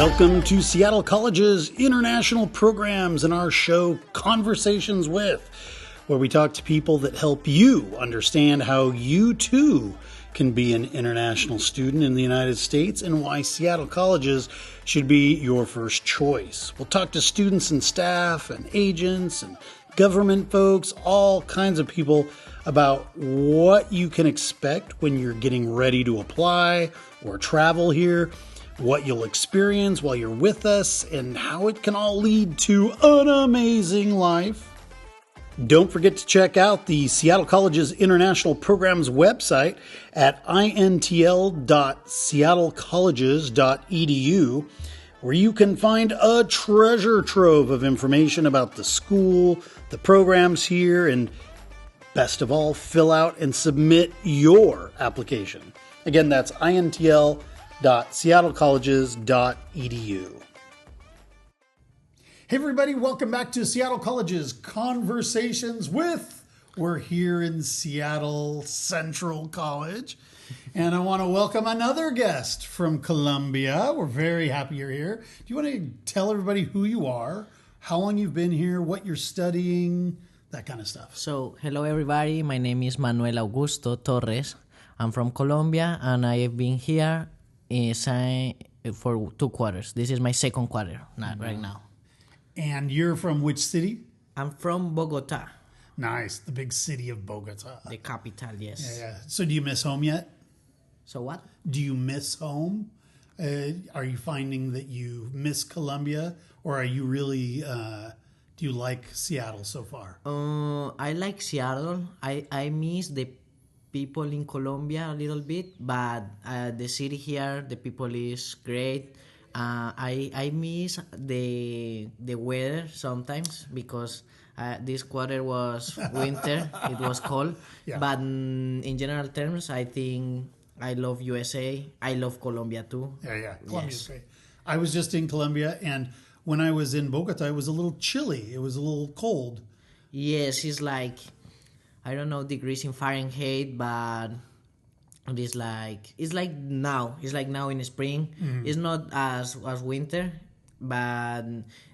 Welcome to Seattle College's international programs and our show Conversations With, where we talk to people that help you understand how you too can be an international student in the United States and why Seattle Colleges should be your first choice. We'll talk to students and staff and agents and government folks, all kinds of people about what you can expect when you're getting ready to apply or travel here, what you'll experience while you're with us, and how it can all lead to an amazing life. Don't forget to check out the Seattle College's International Programs website at intl.seattlecolleges.edu, where you can find a treasure trove of information about the school, the programs here, and best of all, fill out and submit your application. Again, that's intl.seattlecolleges.edu. Hey everybody, welcome back to Seattle College's Conversations With. We're here in Seattle Central College, and I want to welcome another guest from Colombia. We're very happy you're here. Do you want to tell everybody who you are, how long you've been here, what you're studying, that kind of stuff? So, hello everybody, my name is Manuel Torres. I'm from Colombia, and I have been here for 2 quarters. This is my second quarter right now. And you're from which city? I'm from Bogota. Nice, the big city of Bogota. The capital, yes. Yeah. So do you miss home yet? So what? Do you miss home? Are you finding that you miss Colombia, or are you really, do you like Seattle so far? I like Seattle. I miss the people in Colombia a little bit, but the city here, the people is great. I miss the weather sometimes because this quarter was winter. It was cold. Yeah. But in general terms, I think I love USA. I love Colombia too. Yeah. Colombia's Yes. great. I was just in Colombia, and when I was in Bogota, it was a little chilly. It was a little cold. Yes, it's like, I don't know degrees in Fahrenheit, but it's like now. It's like now in spring. Mm-hmm. It's not as winter, but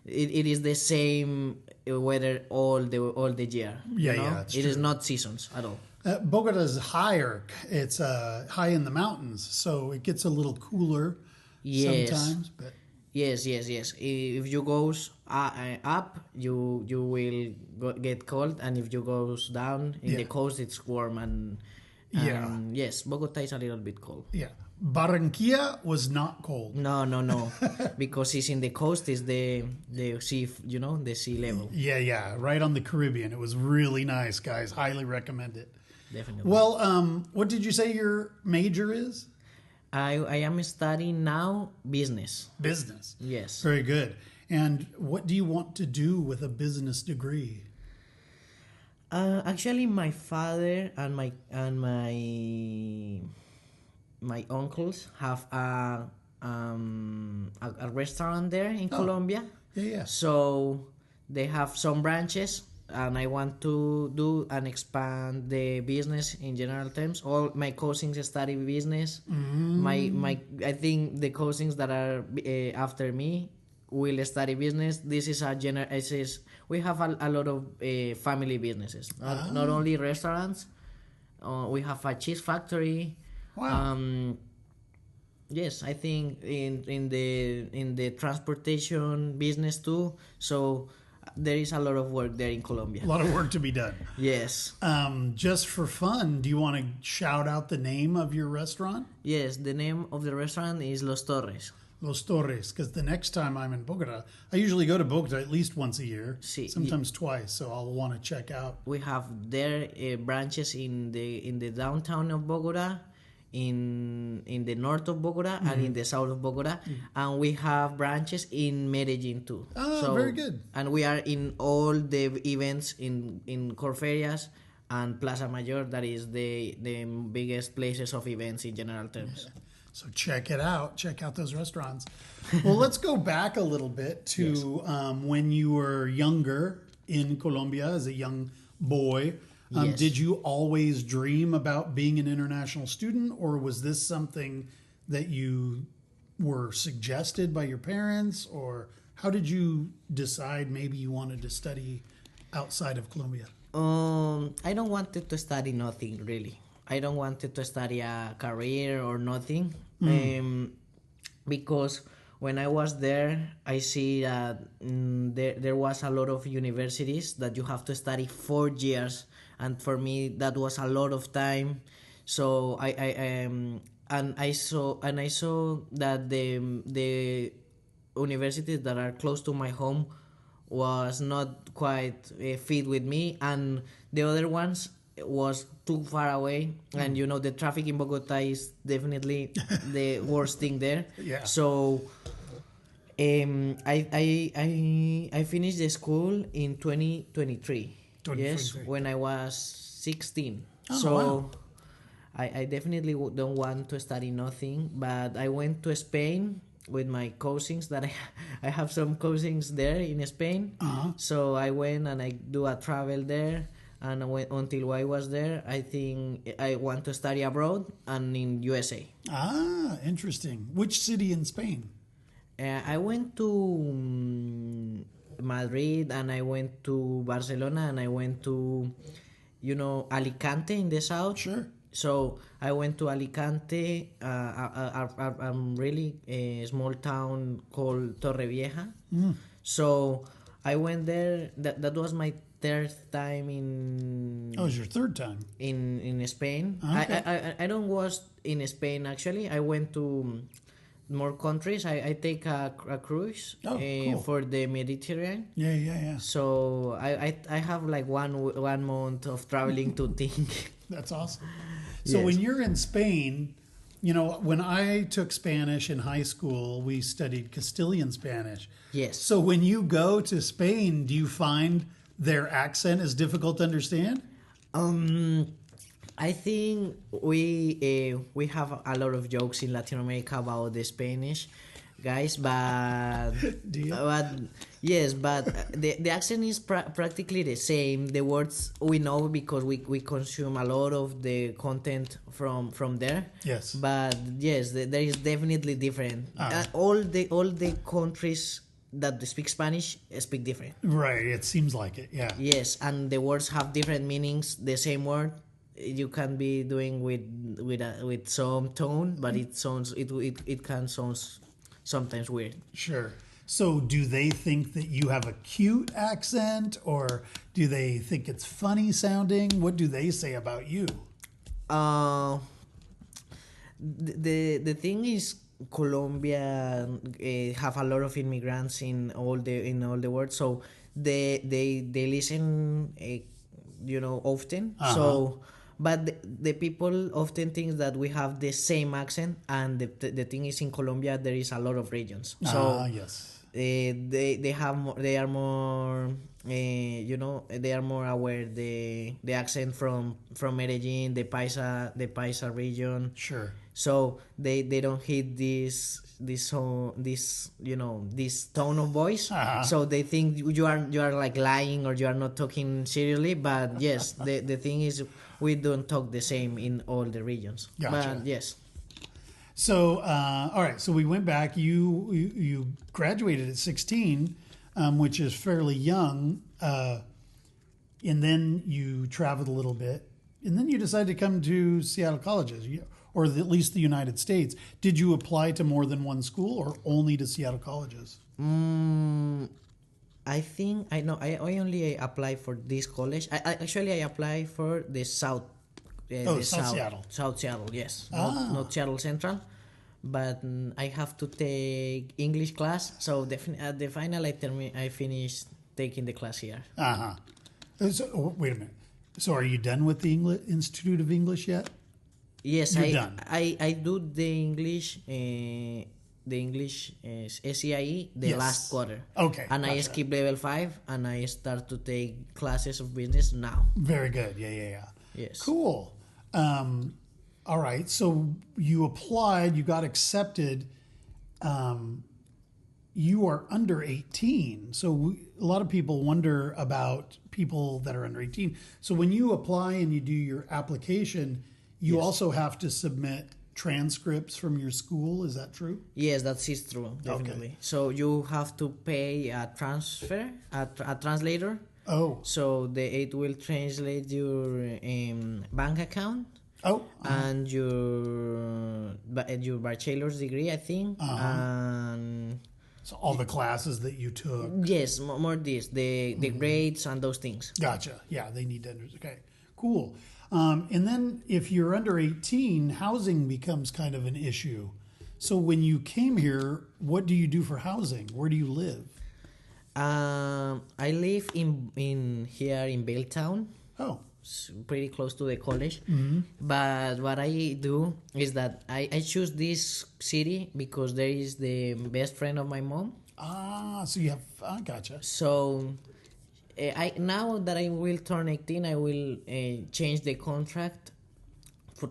it is the same weather all the year. Yeah, you know? yeah. It is not seasons at all. Bogota is higher. It's high in the mountains, so it gets a little cooler sometimes. But Yes. If you goes up, you will get cold, and if you goes down in the coast, it's warm and yes, Bogota is a little bit cold. Yeah, Barranquilla was not cold. No, because it's in the coast. Is the sea, the sea level. Yeah, right on the Caribbean. It was really nice, guys. Highly recommend it. Definitely. Well, what did you say your major is? I am studying now business. Business. Yes. Very good. And what do you want to do with a business degree? Actually, my father and my uncles have a restaurant there in Colombia. Yeah. So they have some branches, and I want to do and expand the business in general terms. All my cousins study business. Mm-hmm. I think the cousins that are after me will study business. This is we have a lot of family businesses, not only restaurants. We have a cheese factory. Wow. Yes, I think in the transportation business too. So there is a lot of work there in Colombia. A lot of work to be done. Yes. Just for fun, do you want to shout out the name of your restaurant? Yes, the name of the restaurant is Los Torres. Los Torres, because the next time I'm in Bogota, I usually go to Bogota at least once a year, sometimes twice, so I'll want to check out. We have there branches in the downtown of Bogota, in the north of Bogota, and in the south of Bogota, and we have branches in Medellin too. So, very good. And we are in all the events in Corferias and Plaza Mayor. That is the biggest places of events in general terms. Yeah. So check it out. Check out those restaurants. Well, let's go back a little bit to when you were younger in Colombia as a young boy. Yes. Did you always dream about being an international student, or was this something that you were suggested by your parents, or how did you decide maybe you wanted to study outside of Colombia? I don't wanted to study nothing really. I don't wanted to study a career or nothing. Because when I was there, I see that there was a lot of universities that you have to study 4 years, and for me that was a lot of time. So I saw that the universities that are close to my home was not quite fit with me, and the other ones was too far away, and the traffic in Bogota is definitely the worst thing there. Yeah. So I finished the school in 2023. Yes, when I was 16. So wow. I definitely don't want to study nothing, but I went to Spain with my cousins that I have some cousins there in Spain. So I went and I do a travel there, and until I was there, I think I want to study abroad and in USA. Interesting. Which city in Spain? I went to Madrid, and I went to Barcelona, and I went to Alicante in the south. Sure. So I went to Alicante, a really small town called Torrevieja. So I went there. That was my third time in. Oh, it was your third time in Spain. Okay. I don't was in Spain actually. I went to more countries. I take a cruise cool. for the Mediterranean. Yeah. So I have like one month of traveling to think. That's awesome. So Yes. when you're in Spain, when I took Spanish in high school, we studied Castilian Spanish. Yes. So when you go to Spain, do you find their accent is difficult to understand? I think we have a lot of jokes in Latin America about the Spanish guys, but Do you? but the accent is practically the same. The words we know because we consume a lot of the content from there. Yes. But yes, there is definitely different. All the countries that speak Spanish speak different. Right. It seems like it. Yeah. Yes, and the words have different meanings. The same word you can be doing with some tone, but it can sound sometimes weird. Sure. So do they think that you have a cute accent, or do they think it's funny sounding? What do they say about you? The thing is, Colombia have a lot of immigrants in all the world, so they listen often. So but the people often think that we have the same accent, and the thing is, in Colombia there is a lot of regions. So yes. They are more aware the accent from Medellin, the Paisa region. Sure. So they don't hit this tone of voice. So they think you are like lying, or you are not talking seriously. But yes, the thing is, we don't talk the same in all the regions. Gotcha. But yes. So, all right. So we went back. You graduated at 16, which is fairly young, and then you traveled a little bit, and then you decided to come to Seattle colleges, or at least the United States. Did you apply to more than one school, or only to Seattle colleges? I think I know. I only apply for this college. I apply for the South. South Seattle. South Seattle, yes. Not Seattle Central. But I have to take English class. So at the final, I finished taking the class here. So, wait a minute. So are you done with the Institute of English yet? Yes, You're done. I do the English. The English SCIE last quarter. Okay. And gotcha. I skip level 5, and I start to take classes of business now. Very good. Yeah. Yes. Cool. All right. So you applied, you got accepted. You are under 18. So a lot of people wonder about people that are under 18. So when you apply and you do your application, you also have to submit transcripts from your school. Is that true? Yes, that is true, definitely. Okay. So you have to pay a translator. Oh. So it will translate your bank account. Oh. And your bachelor's degree, I think. And so all the classes that you took. Yes, more this, the grades and those things. Gotcha. Yeah, they need to understand. Okay, cool. And then if you're under 18, housing becomes kind of an issue. So when you came here, what do you do for housing? Where do you live? I live in here in Belltown. Oh. Pretty close to the college. Mm-hmm. But what I do is that I choose this city because there is the best friend of my mom. So you have... gotcha. So... now that I will turn 18, I will change the contract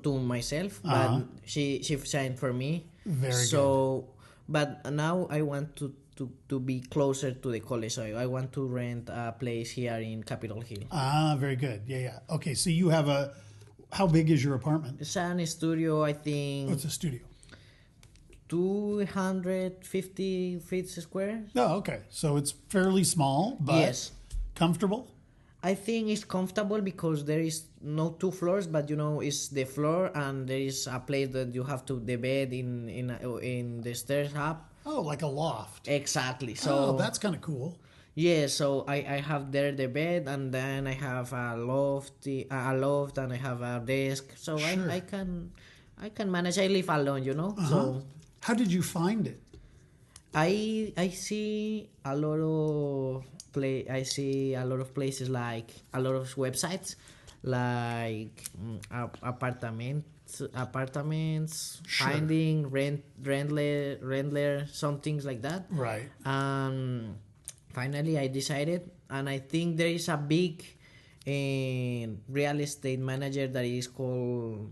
to myself, but she signed for me. Very good. But now I want to be closer to the college, so I want to rent a place here in Capitol Hill. Very good. Yeah. Okay, so you have how big is your apartment? It's a studio, I think. What's a studio? 250 feet square. Oh, okay. So it's fairly small, but... Yes. Comfortable? I think it's comfortable because there is no 2 floors, but it's the floor and there is a place that you have the bed in the stairs up. Oh, like a loft. Exactly. So that's kind of cool. Yeah, so I have there the bed, and then I have a loft and I have a desk. So sure. I can manage. I live alone, So how did you find it? I see a lot of places, like a lot of websites, like apartments, sure. Finding rentler, some things like that. Right. Finally I decided, and I think there is a big real estate manager that is called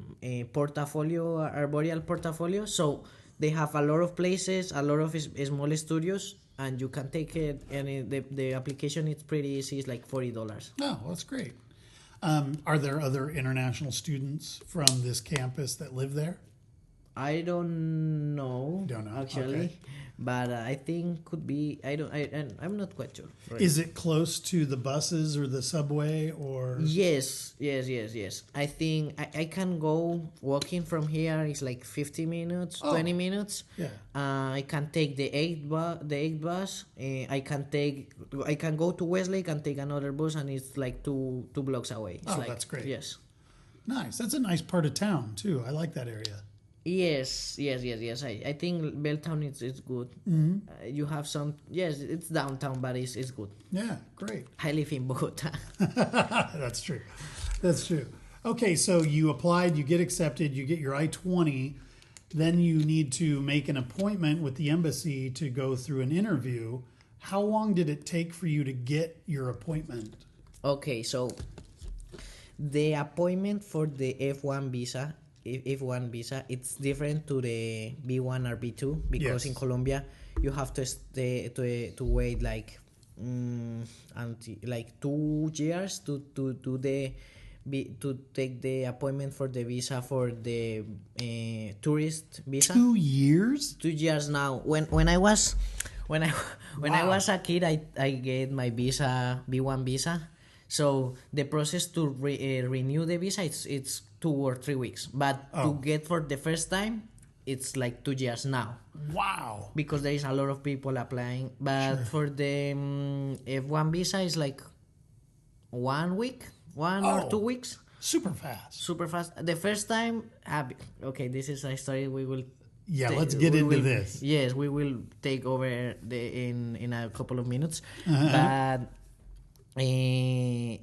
Arboreal Portfolio. So they have a lot of places, a lot of small studios, and you can take it, and the application is pretty easy. It's like $40. Oh, that's great. Are there other international students from this campus that live there? I don't know. Actually. Okay. But I think could be. I'm not quite sure. Right. Is it close to the buses or the subway or? Yes. I think I can go walking from here. It's like 50 minutes, 20 minutes. Yeah. I can take the 8 bus. I can go to Westlake and take another bus, and it's like two blocks away. It's that's great. Yes. Nice. That's a nice part of town too. I like that area. Yes. I think Belltown is good. Mm-hmm. You have some. Yes, it's downtown, but it's good. Yeah, great. I live in Bogota. That's true. Okay, so you applied, you get accepted, you get your I-20, then you need to make an appointment with the embassy to go through an interview. How long did it take for you to get your appointment? Okay, so the appointment for the F1 visa, it's different to the B1 or B2 because in Colombia you have to wait like 2 years to take the appointment for the visa for the tourist visa. 2 years? 2 years now. When I was a kid, I get my visa, B1 visa. So the process to renew the visa, it's 2 or 3 weeks. But to get for the first time, it's like 2 years now. Wow. Because there is a lot of people applying. But for the F1 visa, it's like 1 week, or 2 weeks. Super fast. The first time, okay, this is a story we will... Yeah, let's get into this. Yes, we will take over in a couple of minutes. But... the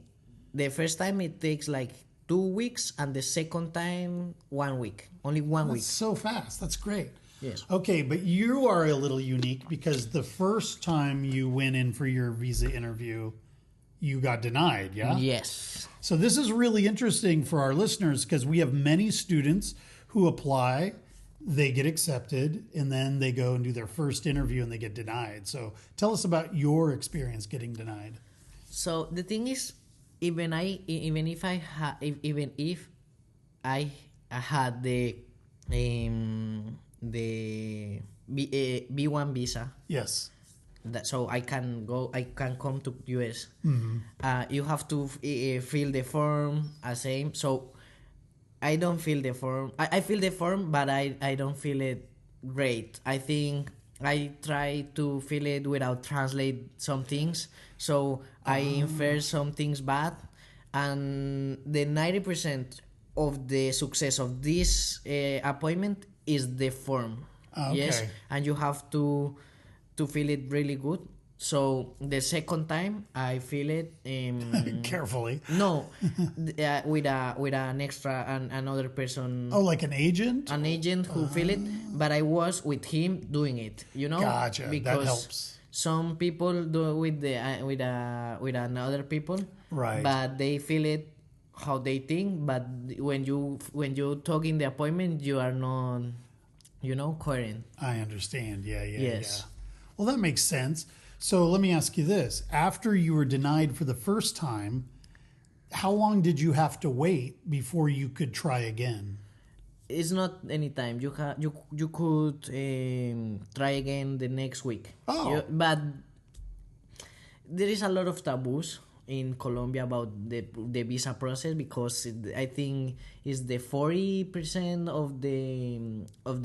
first time it takes like 2 weeks, and the second time 1 week. Only 1 week. That's so fast. That's great. Yes. Okay, but you are a little unique because the first time you went in for your visa interview, you got denied, yeah? Yes. So this is really interesting for our listeners because we have many students who apply, they get accepted, and then they go and do their first interview and they get denied. So tell us about your experience getting denied. So the thing is, even if I had the the B1 visa. Yes. So I can come to US. You have to fill the form same. So I don't fill the form. I fill the form, but I don't feel it great. I think I try to fill it without translate some things. So I infer some things bad, and the 90% of the success of this appointment is the form. Okay. Yes, and you have to feel it really good. So the second time I feel it Carefully. no with an extra another person, Oh, like an agent? an agent who feel it, but I was with him doing it, Gotcha. because That helps. some people do with the with another people, Right. but they feel it how they think, but when you talk in the appointment, you are not coherent. I understand. Yeah. Yes. Well, that makes sense. So let me ask you this. After you were denied for the first time, how long did you have to wait before you could try again? It's not any time. You could try again the next week. Oh. But there is a lot of taboos in Colombia about the visa process, because I think is the 40% of the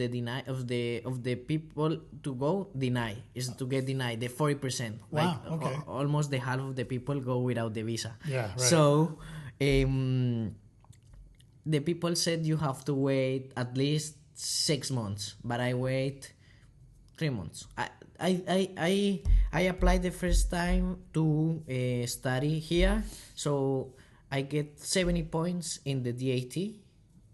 deny of the people to go deny is to get denied, the 40%. Wow, okay. Almost the half of the people go without the visa. Yeah, right. So the people said you have to wait at least 6 months, but I wait 3 months. I applied the first time to study here, so I get 70 points in the DAT.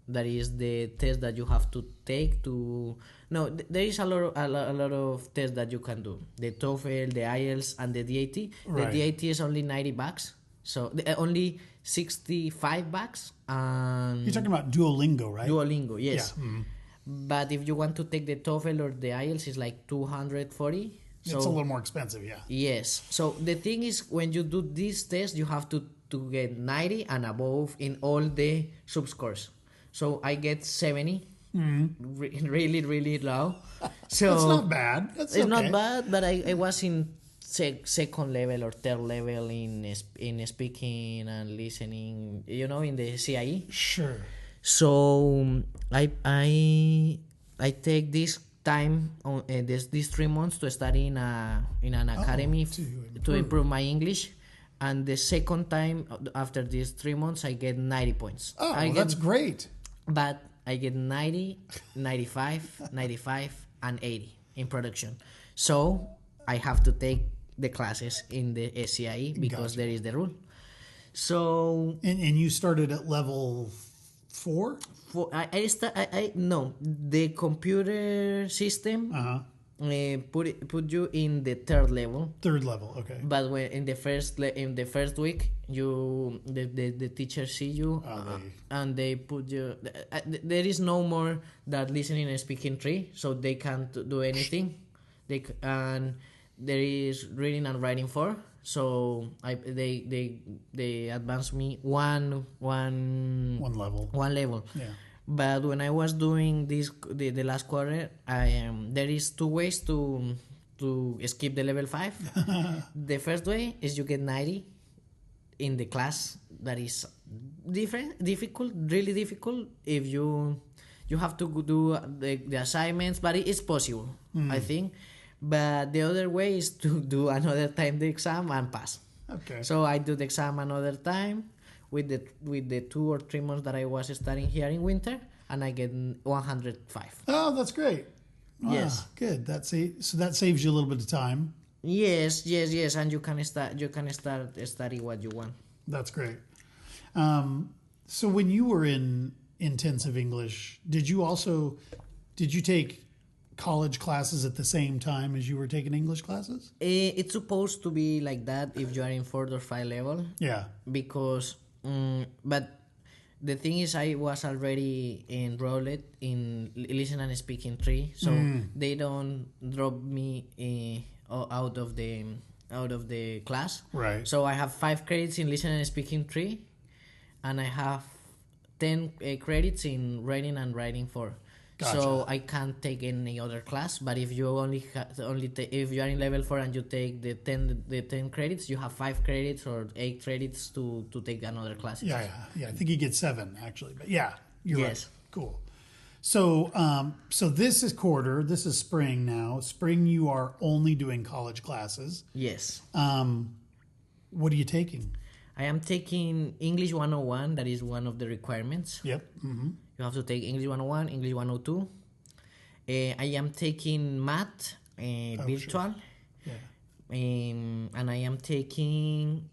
That is the test that you have to take to. No, there is a lot of tests that you can do. The TOEFL, the IELTS, and the DAT. Right. The DAT is only $90, so only $65. And You're talking about Duolingo, right? Duolingo, yes. Yeah. But if you want to take the TOEFL or the IELTS, it's like 240. So It's a little more expensive, yeah. yes. So the thing is, when you do this test, you have to get 90 and above in all the subscores. So I get 70, really, really low. So That's not bad. That's it's okay. not bad, but I was in second level or third level in speaking and listening, in the CIE. Sure. So I take this time on these 3 months to study in an academy to improve my English, and the second time after these 3 months I get 90 points. Oh, that's great. But I get 90, 95, 95, and 80 in production. So I have to take the classes in the SCIE because there is the rule. So And you started at level 4? No, the computer system put you in the third level. Third level, okay. But when in the first week, the teacher see you and they put you. There is no more that listening and speaking 3, so they can't do anything. And there is reading and writing 4. So they advanced me one level. Yeah. But when I was doing this the last quarter, there is 2 ways to skip the level 5. The first way is you get 90 in the class. That is really difficult. If you have to do the assignments, but it's possible, I think. But the other way is to do another time the exam and pass. Okay. So I do the exam another time with the 2 or 3 months that I was studying here in winter, and I get 105. Oh, that's great. Wow, Yes. Good. So that saves you a little bit of time. Yes, and you can start study what you want. That's great. So when you were in intensive English, did you take college classes at the same time as you were taking English classes? It's supposed to be like that if you are in 4th or 5 level. Yeah. Because but the thing is, I was already enrolled in listen and speaking 3, so they don't drop me out of the class. Right. So I have 5 credits in listen and speaking 3, and I have 10 credits in reading and writing 4. Gotcha. So I can't take any other class. But if you if you are in level 4 and you take the 10 credits, you have 5 credits or 8 credits to take another class. Yeah. I think you get 7 actually, but yeah, you're Yes. right. Cool. So, so this is quarter. This is spring now. Spring, you are only doing college classes. Yes. What are you taking? I am taking English 101. That is one of the requirements. Yep. Mm-hmm. You have to take English 101, English 102. I am taking math, virtual. Sure. Yeah. And I am taking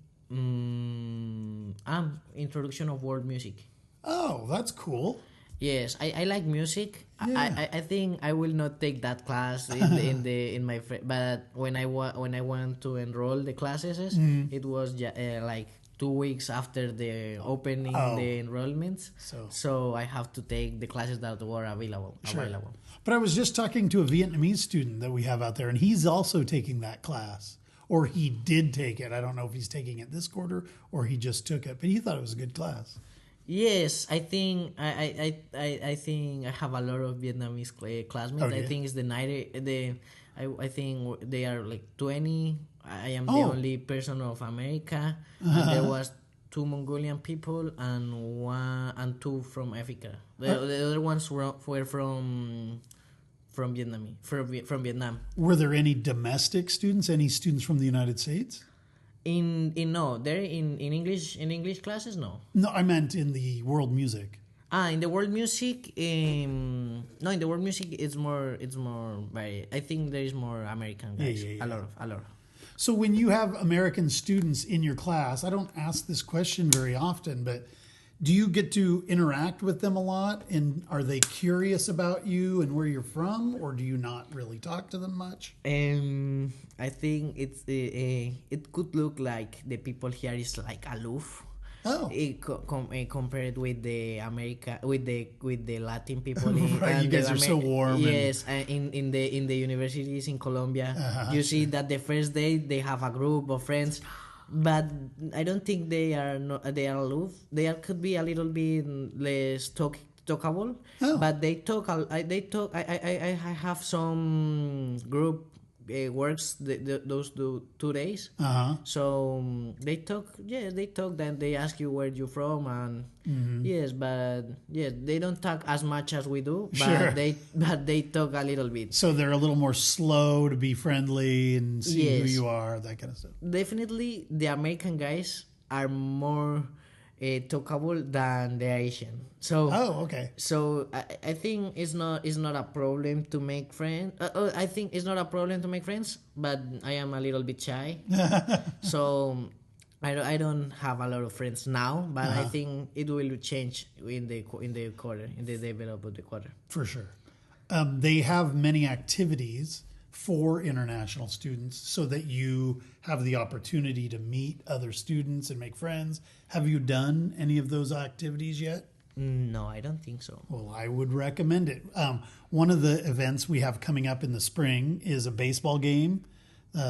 introduction of world music. Oh, that's cool. Yes, I like music. Yeah. I think I will not take that class in my but when I want to enroll the classes, it was like 2 weeks after the opening the enrollments. So I have to take the classes that were available. Sure. But I was just talking to a Vietnamese student that we have out there, and he's also taking that class. Or he did take it. I don't know if he's taking it this quarter or he just took it, but he thought it was a good class. Yes, I think I think I have a lot of Vietnamese classmates. Okay. I think it's I think they are like 20. I am the only person of America. And there was 2 Mongolian people and 2 from Africa. The other ones were from Vietnam. Were there any domestic students? Any students from the United States? No, they're in English classes. No, I meant in the world music. In the world music, no, in the world music it's more varied. I think there is more American guys. Yeah. A lot. So when you have American students in your class, I don't ask this question very often, but do you get to interact with them a lot? And are they curious about you and where you're from, or do you not really talk to them much? I think it could look like the people here is like aloof. Compared with the with the Latin people. Right, you guys are so warm. Yes, in the universities in Colombia, you see that the first day they have a group of friends. But I don't think they are aloof. They could be a little bit less talkable. But they talk. I have some group works those 2 days. So they talk. Yeah, they talk. Then they ask you where you're from, and yes, but yes, they don't talk as much as we do. But they talk a little bit. So they're a little more slow to be friendly and see who you are, that kind of stuff. Definitely, the American guys are more talkable than the Asian. So okay. So I think it's not a problem to make friends. I think it's not a problem to make friends, but I am a little bit shy. So I don't have a lot of friends now, but I think it will change in the quarter, in the development of the quarter. For sure. They have many activities for international students so that you have the opportunity to meet other students and make friends. Have you done any of those activities yet? No, I don't think so. Well, I would recommend it. One of the events we have coming up in the spring is a baseball game,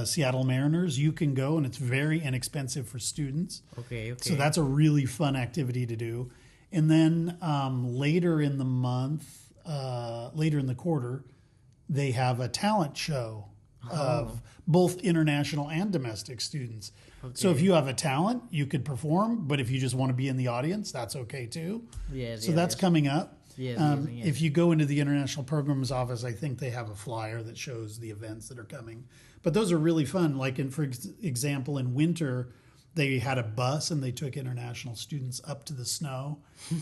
Seattle Mariners. You can go, and it's very inexpensive for students. Okay. So that's a really fun activity to do. And then later in the month, later in the quarter, they have a talent show of both international and domestic students. Okay. So if you have a talent, you could perform, but if you just want to be in the audience, that's okay too. So that's coming up. If you go into the International Programs Office, I think they have a flyer that shows the events that are coming. But those are really fun. Like, for example, in winter, they had a bus and they took international students up to the snow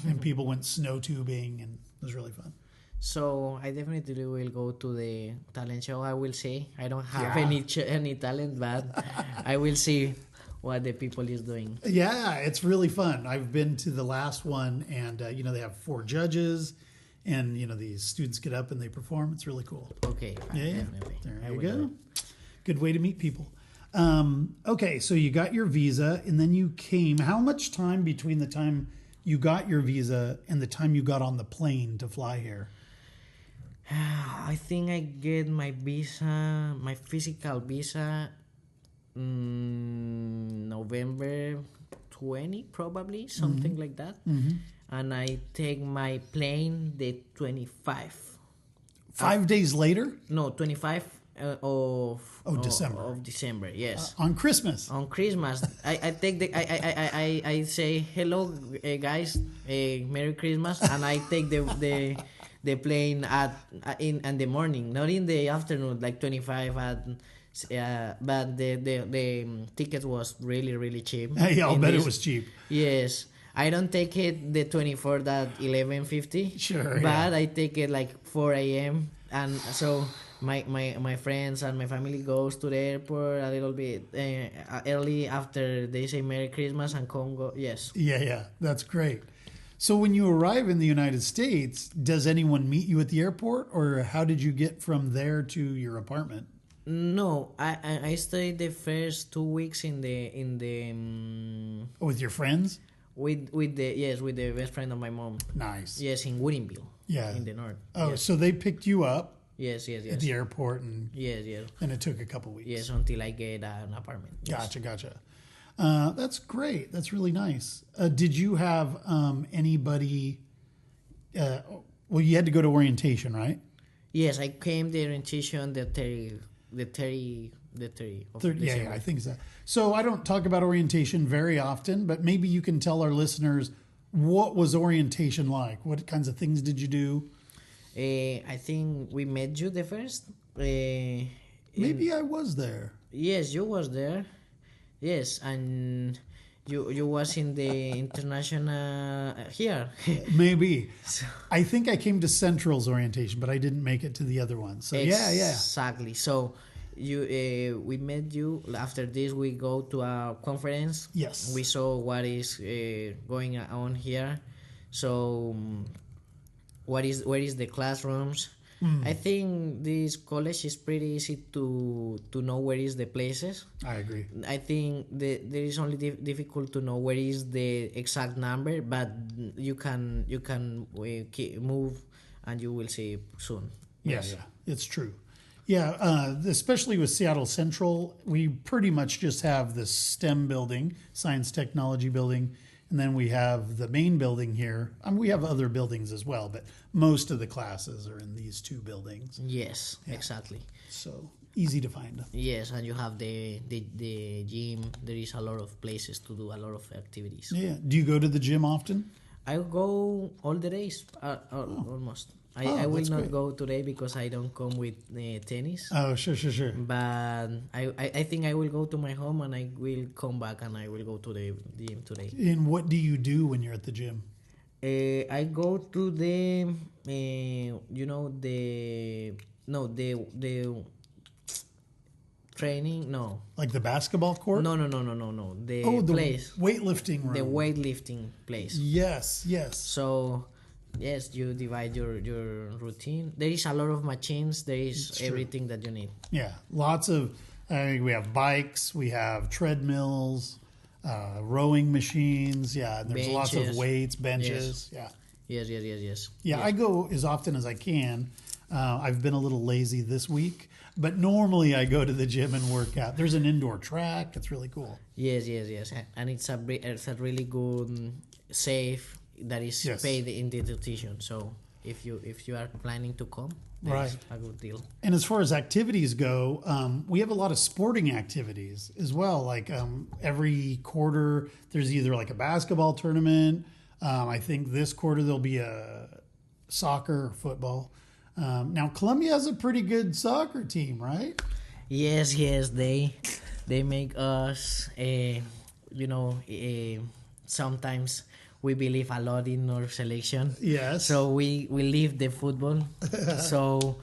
and people went snow tubing, and it was really fun. So I definitely will go to the talent show. I will see. I don't have any talent, but I will see what the people is doing. Yeah, it's really fun. I've been to the last one, and they have 4 judges, and these students get up and they perform. It's really cool. Okay. Yeah. There you go. Good way to meet people. Okay, so you got your visa, and then you came. How much time between the time you got your visa and the time you got on the plane to fly here? I think I get my visa, my physical visa, November 20, probably, something like that. And I take my plane the 25. 5 days later? No, 25 December. Of December, yes. On Christmas. On Christmas, I take the I say hello, guys, Merry Christmas, and I take the plane in the morning, not in the afternoon, like 25 at. But the ticket was really cheap. Hey, I'll bet it was cheap. Yes, I don't take it the 24th at 11:50. Sure, but I take it like 4 a.m. and so my friends and my family goes to the airport a little bit early after they say Merry Christmas and Congo. Yes. Yeah, that's great. So when you arrive in the United States, does anyone meet you at the airport, or how did you get from there to your apartment? No, I stayed the first 2 weeks in the With your friends? with the best friend of my mom. Nice. Yes, in Woodinville. Yeah. In the north. Oh, yes. so they picked you up Yes. at the airport, and Yes. and it took a couple weeks. Yes, until I get an apartment. Yes. Gotcha. That's great. That's really nice. Did you have anybody? Well, you had to go to orientation, right? Yes, I came the orientation the 30 of December. I think so. So I don't talk about orientation very often, but maybe you can tell our listeners, what was orientation like? What kinds of things did you do? I think we met you the first. Maybe I was there. Yes, you was there. Yes, and you was in the international here. Maybe. I think I came to Central's orientation, but I didn't make it to the other one. So yeah. Exactly. So we met you. After this, we go to a conference. Yes. We saw what is going on here. So where is the classrooms? I think this college is pretty easy to know where is the places. I agree. I think there is only difficult to know where is the exact number, but you can move and you will see soon. Yes. Yeah, it's true. Yeah, especially with Seattle Central, we pretty much just have the STEM building, Science Technology building, and then we have the main building here. We have other buildings as well, but most of the classes are in these two buildings. Yes, exactly. So easy to find. Yes, and you have the gym. There is a lot of places to do a lot of activities. Yeah. Do you go to the gym often? I go all the days, almost. I will not great. go today because I don't come with tennis. Oh, sure. But I think I will go to my home and I will come back and I will go to the gym today. And what do you do when you're at the gym? I go to the training. No. Like the basketball court? No. The place. Weightlifting room. The weightlifting place. Yes. So, yes, you divide your routine. There is a lot of machines. There is everything that you need. Yeah, lots of. We have bikes. We have treadmills, rowing machines. Yeah, and there's lots of weights, benches. Yes. Yes. Yeah, I go as often as I can. I've been a little lazy this week, but normally I go to the gym and work out. There's an indoor track. It's really cool. Yes. And it's a really good, safe. That is paid in the tuition. So if you are planning to come, that's a good deal. And as far as activities go, we have a lot of sporting activities as well. Like every quarter, there's either like a basketball tournament. I think this quarter there'll be a soccer or football. Now Colombia has a pretty good soccer team, right? Yes. They make us, sometimes. We believe a lot in our selection. Yes. So we leave the football. So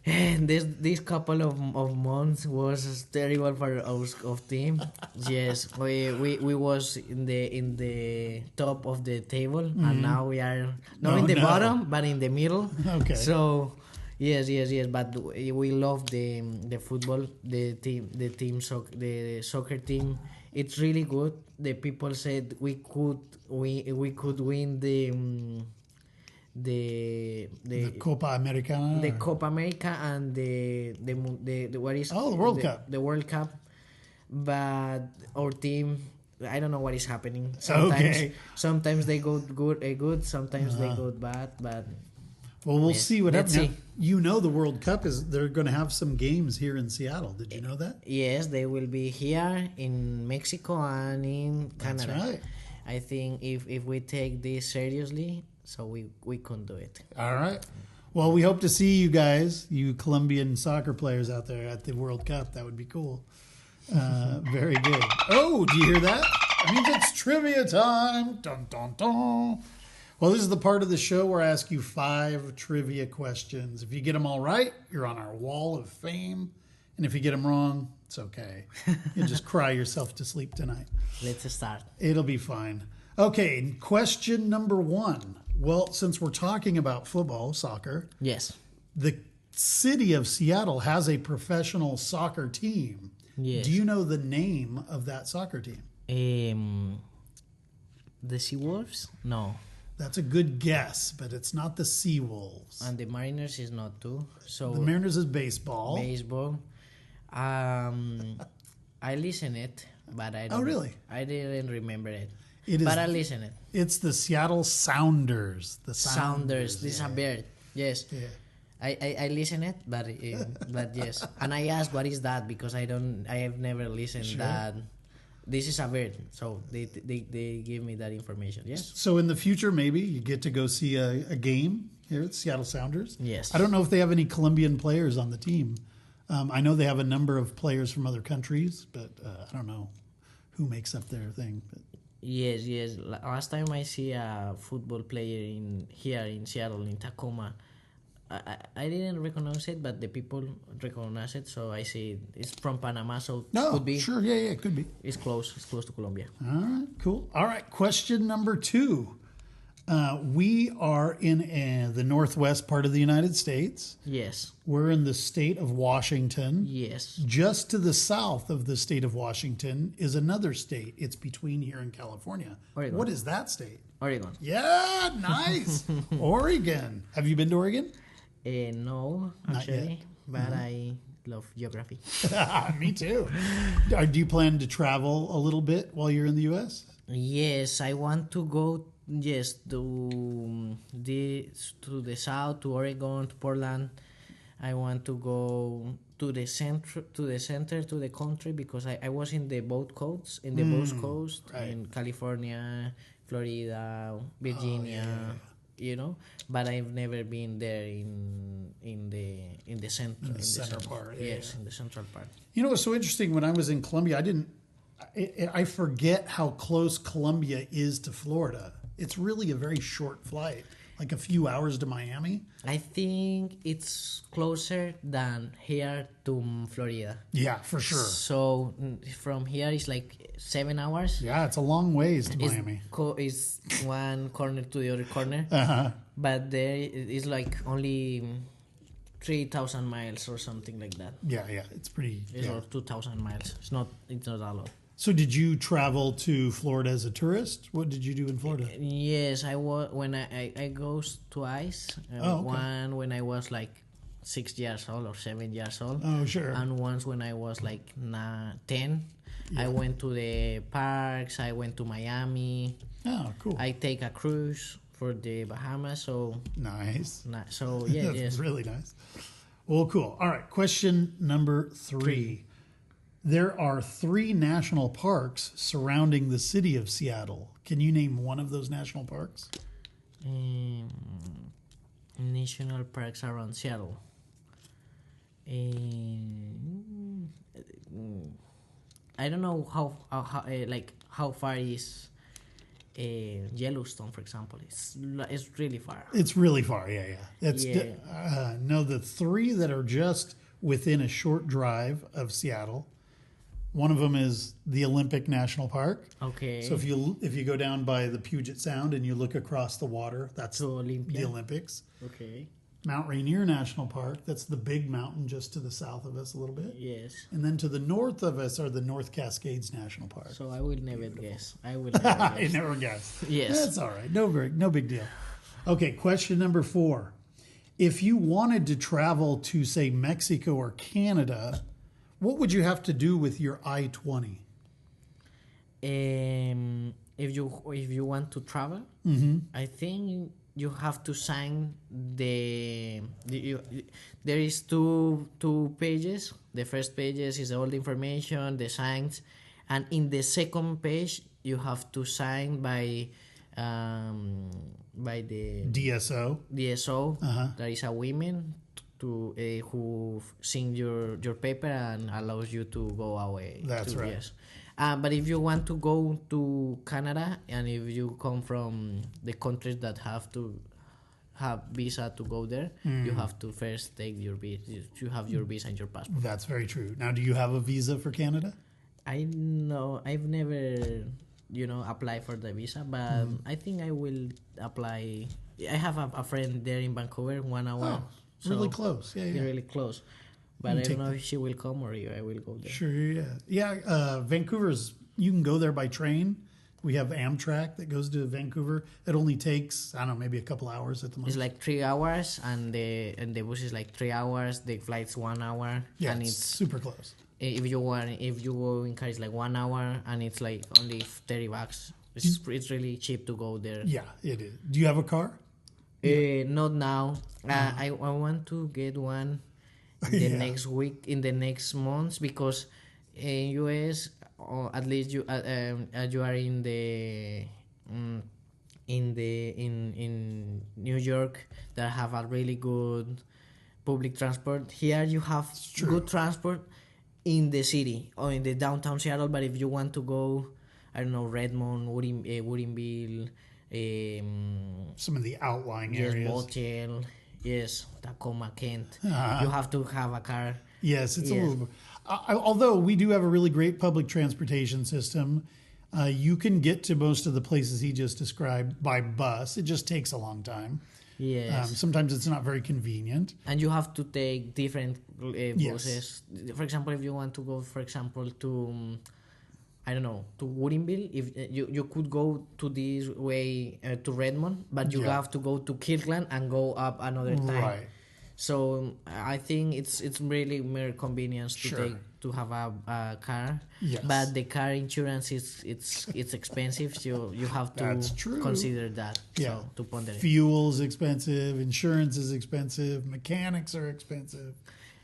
this couple of months was terrible for our team. Yes, we was in the top of the table, and now we are not in the bottom, but in the middle. Okay. So yes. But we love the football, the soccer team. It's really good. The people said we could win the Copa Americana. The Copa America and the what is the World Cup. The World Cup. But our team, I don't know what is happening. Sometimes they go good, sometimes they go bad. But Well, we'll Yes. see what Let's happens. see. Now, you know the World Cup they're going to have some games here in Seattle. Did you know that? Yes, they will be here in Mexico and in That's Canada. right. I think if we take this seriously, so we can do it. All right. Well, we hope to see you guys, you Colombian soccer players out there at the World Cup. That would be cool. Very good. Oh, do you hear that? That means it's trivia time. Dun, dun, dun. Well, this is the part of the show where I ask you 5 trivia questions. If you get them all right, you're on our wall of fame. And if you get them wrong, it's okay. You'll just cry yourself to sleep tonight. Let's start. It'll be fine. Okay, question number 1. Well, since we're talking about football, soccer, Yes. the city of Seattle has a professional soccer team. Yes. Do you know the name of that soccer team? The Seawolves? No. That's a good guess, but it's not the Seawolves. And the Mariners is not too. So The Mariners is baseball. baseball. I listen it, but I don't. Oh, really? I didn't remember it. It is. But I listen it. It's the Seattle Sounders. The Sounders. This is a bird. Yes. Yeah. I listen it, but yes. And I asked what is that because I have never listened that. This is a bird, so they give me that information. Yes. So in the future, maybe you get to go see a game here at Seattle Sounders. Yes. I don't know if they have any Colombian players on the team. I know they have a number of players from other countries, but I don't know who makes up their thing. But. Yes. Last time I see a football player here in Seattle in Tacoma, I didn't recognize it, but the people recognize it, so I see it's from Panama, so No, could be. sure, yeah, it could be. It's close to Colombia. All right, cool. All right, question number 2. We are in the northwest part of the United States. Yes. We're in the state of Washington. Yes. Just to the south of the state of Washington is another state. It's between here and California. Oregon. What is that state? Oregon. Yeah, nice. Oregon. Have you been to Oregon? No, Not actually, yet. but I love geography. Me too. Do you plan to travel a little bit while you're in the U.S.? Yes, I want to go. Yes, to the south, to Oregon, to Portland. I want to go to the center, to the country because I was in the both coasts, both coast, right. in California, Florida, Virginia. You know, but I've never been there in the center. In the center part, Yes, in the central part. You know what's so interesting? When I was in Colombia, I forget how close Colombia is to Florida. It's really a very short flight, like a few hours to Miami. I think it's closer than here to Florida. Yeah, for sure. So from here it's like 7 hours. Yeah, it's a long ways to Miami. It's one corner to the other corner. But there is like only 3,000 miles or something like that. Yeah, it's pretty. It's Yeah. or 2,000 miles. It's not a lot. So did you travel to Florida as a tourist? What did you do in Florida? Yes, I was when I goes twice. Okay. One when I was like 6 years old or 7 years old. Oh, sure. And once when I was like 10. I went to the parks. I went to Miami. Oh, cool. I take a cruise for the Bahamas. So Nice. so yeah, That's yes. really nice. Well, cool. All right, question number 3. There are 3 national parks surrounding the city of Seattle. Can you name one of those national parks? National parks around Seattle. I don't know how far is Yellowstone, for example. It's really far. It's really far, yeah. That's Yeah. no, the 3 that are just within a short drive of Seattle. One of them is the Olympic National Park. Okay. So if you go down by the Puget Sound and you look across the water, that's To Olympia. the Olympics. Okay. Mount Rainier National Park, that's the big mountain just to the south of us a little bit. Yes. And then to the north of us are the North Cascades National Park. So I will never guess. I will never I guess. never guessed. Yes. That's all right. No big deal. Okay, question number 4. If you wanted to travel to, say, Mexico or Canada, what would you have to do with your I-20? If you want to travel, I think you have to sign there is two pages. The first pages is all the information, the signs, and in the second page you have to sign by the DSO. There is a woman to who sign your paper and allows you to go away. That's right. Yes. But if you want to go to Canada, and if you come from the countries that have to have visa to go there, you have to first take your visa. You have your visa and your passport. That's very true. Now, do you have a visa for Canada? I know I've never, applied for the visa, but I think I will apply. I have a friend there in Vancouver, 1 hour. Oh, really close. Yeah. Really close. But I don't know if she will come or if I will go there. Sure, yeah. Yeah, Vancouver's, you can go there by train. We have Amtrak that goes to Vancouver. It only takes, I don't know, maybe a couple hours at the most. It's like 3 hours, and the bus is like 3 hours. The flight's 1 hour. Yeah, and it's super close. If you go in car, it's like 1 hour, and it's like only $30. It's really cheap to go there. Yeah, it is. Do you have a car? Not now. I want to get one next week, in the next months, because in US, or at least you are in New York, that have a really good public transport. Here you have good transport in the city or in the downtown Seattle, but if you want to go, I don't know, Redmond, Woodinville, some of the outlying areas. Motel, Tacoma, Kent. You have to have a car. Yes, it's a little. Although we do have a really great public transportation system, you can get to most of the places he just described by bus. It just takes a long time. Yes. Sometimes it's not very convenient. And you have to take different buses. For example, if you want to go, to I don't know, to Woodinville, if you could go to this way to Redmond, but you have to go to Kirkland and go up another time. Right. So I think it's really more convenience to have a car. Yes. But the car insurance it's expensive, so you have to consider that. Yeah. So, to ponder it. Fuel's expensive, insurance is expensive, mechanics are expensive.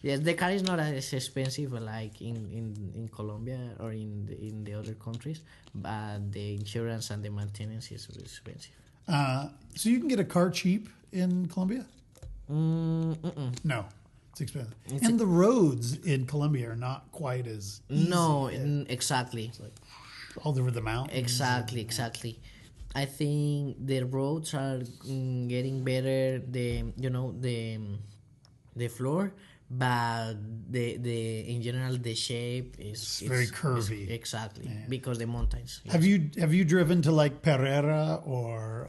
Yes, the car is not as expensive like in Colombia or in the other countries, but the insurance and the maintenance is really expensive. So you can get a car cheap in Colombia? No, it's expensive. And the roads in Colombia are not quite as easy. No, exactly. It's like all over the mountains. Exactly. I think the roads are getting better. The floor. But the in general the shape is very curvy. Exactly, because the mountains. Yes. Have you driven to like Pereira or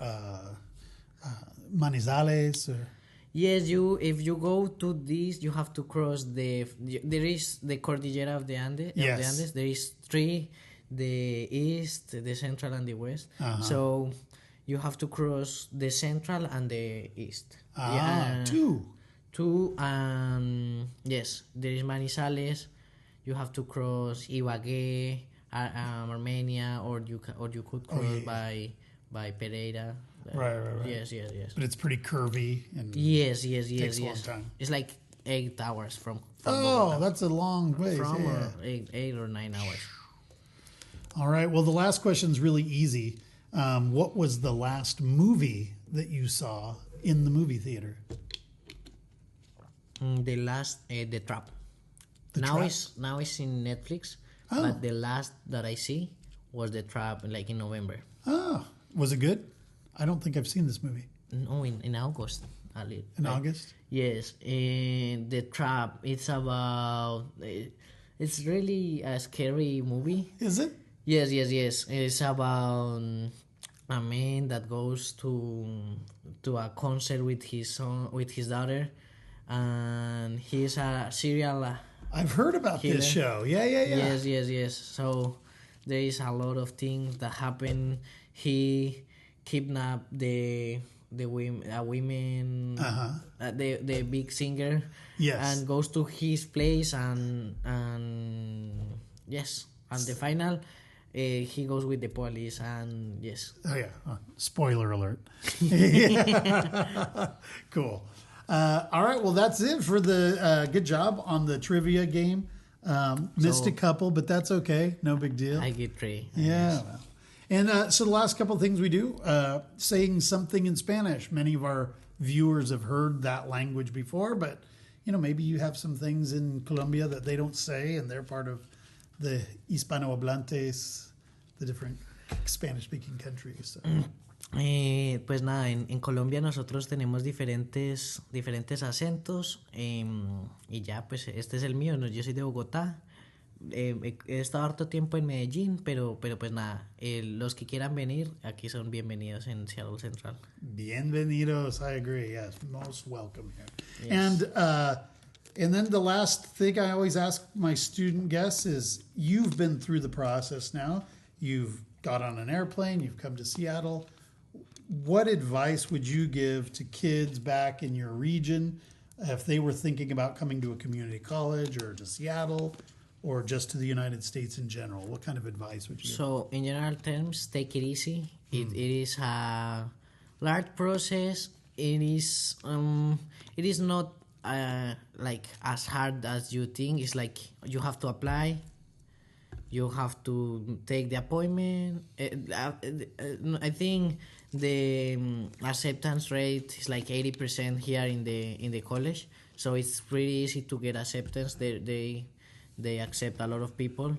Manizales? Or? Yes, if you go to this, you have to cross there is the Cordillera of the Andes. Yes. Of the Andes. There is three: the east, the central, and the west. So you have to cross the central and the east. Two, yes, there is Manizales. You have to cross Ibagué, Armenia, or you could cross by Pereira. Right. Yes. But it's pretty curvy and yes. takes a long time. It's like 8 hours from Bogota. That's a long way. From 8 or 9 hours. All right. Well, the last question is really easy. What was the last movie that you saw in the movie theater? The last, The Trap. Now it's in Netflix, but the last that I see was The Trap, like in November. Oh, was it good? I don't think I've seen this movie. No, in August. August? Yes. The Trap. It's about. It's really a scary movie. Is it? Yes. It's about a man that goes to a concert with his daughter. And he's a serial I've heard about killer. This show. Yeah. Yes. So there is a lot of things that happen. He kidnapped the women, the big singer. Yes. And goes to his place and yes. And the final, he goes with the police, and yes. Oh, yeah. Spoiler alert. Yeah. Cool. All right. Well, that's it for the good job on the trivia game. Missed a couple, but that's okay. No big deal. I get 3. Yeah. Well. And so the last couple of things we do, saying something in Spanish. Many of our viewers have heard that language before, but, maybe you have some things in Colombia that they don't say, and they're part of the Hispanohablantes, the different Spanish-speaking countries. So. Pues nada, en Colombia nosotros tenemos diferentes acentos, y ya, pues este es el mío, yo soy de Bogotá. He estado harto tiempo en Medellín, pero pues nada, los que quieran venir, aquí son bienvenidos en Seattle Central. Bienvenidos, I agree, yes, most welcome here. Yes. And then the last thing I always ask my student guests is, you've been through the process now, you've got on an airplane, you've come to Seattle. What advice would you give to kids back in your region if they were thinking about coming to a community college or to Seattle or just to the United States in general? What kind of advice would you give? So, in general terms, take it easy. It is a large process. It is not like as hard as you think. It's like you have to apply. You have to take the appointment. I think the acceptance rate is like 80% here in the college, so it's pretty easy to get acceptance. They accept a lot of people,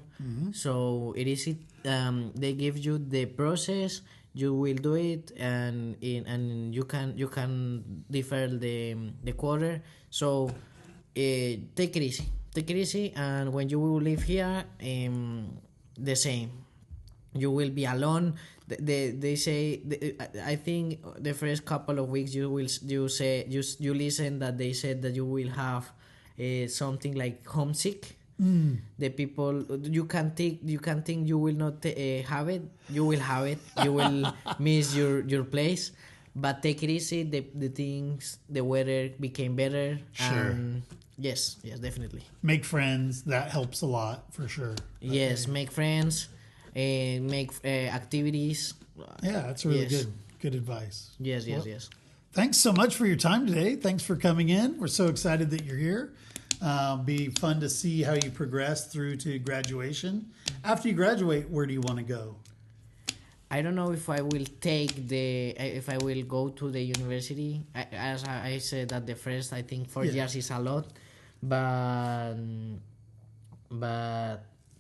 so it is they give you the process. You will do it, and you can defer the quarter. So take it easy, and when you will live here, the same. You will be alone. They say, I think the first couple of weeks you listen that they said that you will have something like homesick. The people, you can think you will not have it. You will have it. You will miss your place. But take it easy. The weather became better. Sure. And yes, definitely. Make friends. That helps a lot for sure. Yes, make friends. Make activities. Yeah, that's really good advice. Yes. Thanks so much for your time today. Thanks for coming in. We're so excited that you're here. Be fun to see how you progress through to graduation. After you graduate, where do you want to go? I don't know if I will go to the university. As I said at the first, I think 4 years is a lot, but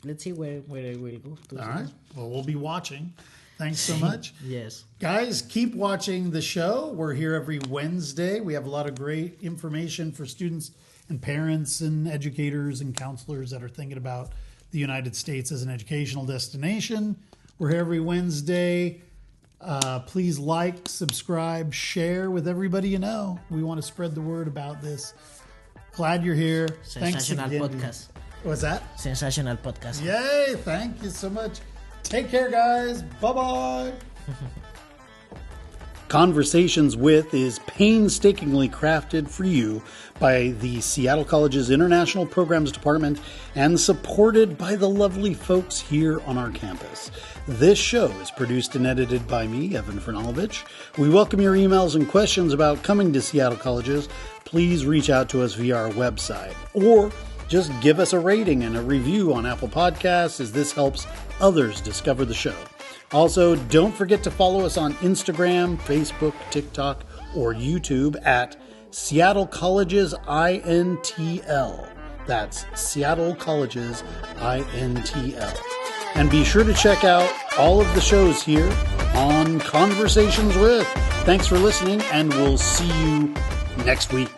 let's see where I will go. All right. Well, we'll be watching. Thanks so much. Yes. Guys, keep watching the show. We're here every Wednesday. We have a lot of great information for students and parents and educators and counselors that are thinking about the United States as an educational destination. We're here every Wednesday. Please like, subscribe, share with everybody you know. We want to spread the word about this. Glad you're here. Sensational podcast. What's that? Sensational podcast. Yay! Thank you so much. Take care, guys. Bye-bye. Conversations With is painstakingly crafted for you by the Seattle College's International Programs Department and supported by the lovely folks here on our campus. This show is produced and edited by me, Evan Franulovich. We welcome your emails and questions about coming to Seattle Colleges. Please reach out to us via our website or just give us a rating and a review on Apple Podcasts, as this helps others discover the show. Also, don't forget to follow us on Instagram, Facebook, TikTok, or YouTube at Seattle Colleges INTL. That's Seattle Colleges INTL. And be sure to check out all of the shows here on Conversations With. Thanks for listening, and we'll see you next week.